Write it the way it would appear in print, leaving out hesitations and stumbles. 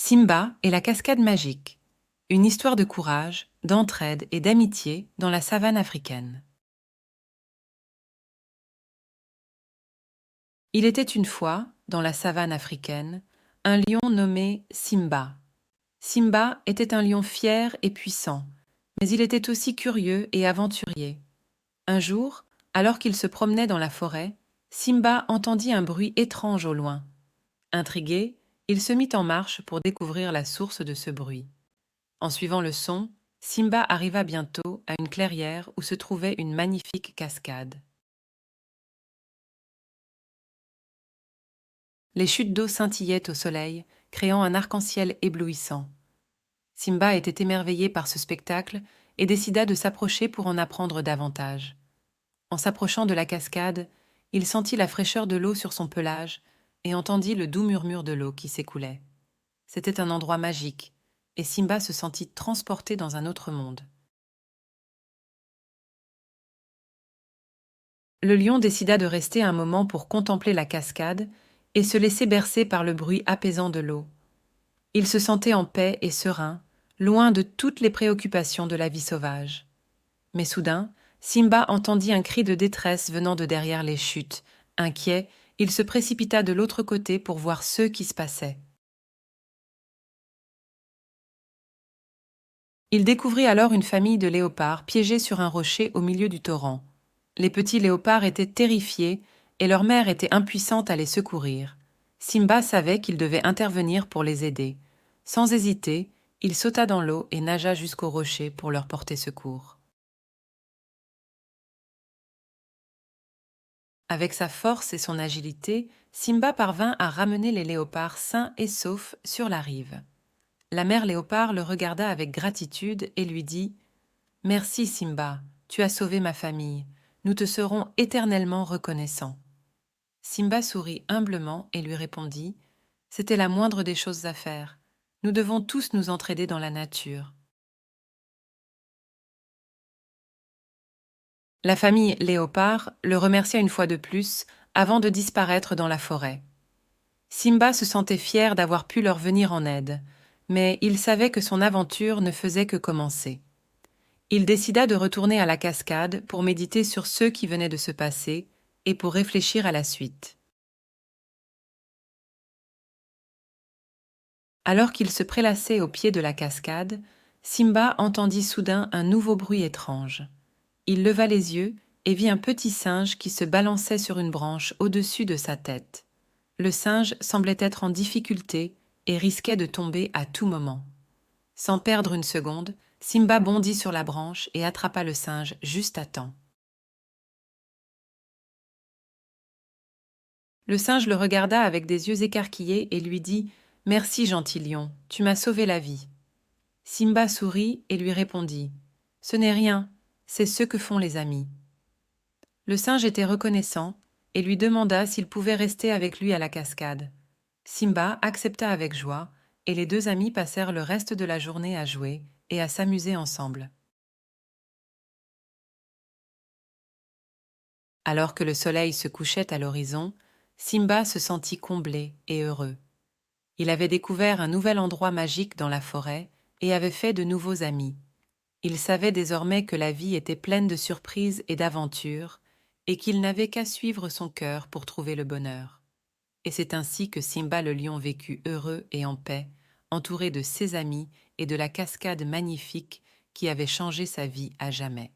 Simba et la cascade magique. Une histoire de courage, d'entraide et d'amitié dans la savane africaine. Il était une fois, dans la savane africaine, un lion nommé Simba. Simba était un lion fier et puissant, mais il était aussi curieux et aventurier. Un jour, alors qu'il se promenait dans la forêt, Simba entendit un bruit étrange au loin. Intrigué, il se mit en marche pour découvrir la source de ce bruit. En suivant le son, Simba arriva bientôt à une clairière où se trouvait une magnifique cascade. Les chutes d'eau scintillaient au soleil, créant un arc-en-ciel éblouissant. Simba était émerveillé par ce spectacle et décida de s'approcher pour en apprendre davantage. En s'approchant de la cascade, il sentit la fraîcheur de l'eau sur son pelage et entendit le doux murmure de l'eau qui s'écoulait. C'était un endroit magique, et Simba se sentit transporté dans un autre monde. Le lion décida de rester un moment pour contempler la cascade et se laisser bercer par le bruit apaisant de l'eau. Il se sentait en paix et serein, loin de toutes les préoccupations de la vie sauvage. Mais soudain, Simba entendit un cri de détresse venant de derrière les chutes. Inquiet, il se précipita de l'autre côté pour voir ce qui se passait. Il découvrit alors une famille de léopards piégés sur un rocher au milieu du torrent. Les petits léopards étaient terrifiés et leur mère était impuissante à les secourir. Simba savait qu'il devait intervenir pour les aider. Sans hésiter, il sauta dans l'eau et nagea jusqu'au rocher pour leur porter secours. Avec sa force et son agilité, Simba parvint à ramener les léopards sains et saufs sur la rive. La mère léopard le regarda avec gratitude et lui dit « Merci Simba, tu as sauvé ma famille. Nous te serons éternellement reconnaissants. » Simba sourit humblement et lui répondit « C'était la moindre des choses à faire. Nous devons tous nous entraider dans la nature. » La famille léopard le remercia une fois de plus avant de disparaître dans la forêt. Simba se sentait fier d'avoir pu leur venir en aide, mais il savait que son aventure ne faisait que commencer. Il décida de retourner à la cascade pour méditer sur ce qui venait de se passer et pour réfléchir à la suite. Alors qu'il se prélassait au pied de la cascade, Simba entendit soudain un nouveau bruit étrange. Il leva les yeux et vit un petit singe qui se balançait sur une branche au-dessus de sa tête. Le singe semblait être en difficulté et risquait de tomber à tout moment. Sans perdre une seconde, Simba bondit sur la branche et attrapa le singe juste à temps. Le singe le regarda avec des yeux écarquillés et lui dit « Merci, gentil lion, tu m'as sauvé la vie. » Simba sourit et lui répondit « Ce n'est rien, c'est ce que font les amis. » Le singe était reconnaissant et lui demanda s'il pouvait rester avec lui à la cascade. Simba accepta avec joie et les deux amis passèrent le reste de la journée à jouer et à s'amuser ensemble. Alors que le soleil se couchait à l'horizon, Simba se sentit comblé et heureux. Il avait découvert un nouvel endroit magique dans la forêt et avait fait de nouveaux amis. Il savait désormais que la vie était pleine de surprises et d'aventures et qu'il n'avait qu'à suivre son cœur pour trouver le bonheur. Et c'est ainsi que Simba le lion vécut heureux et en paix, entouré de ses amis et de la cascade magnifique qui avait changé sa vie à jamais.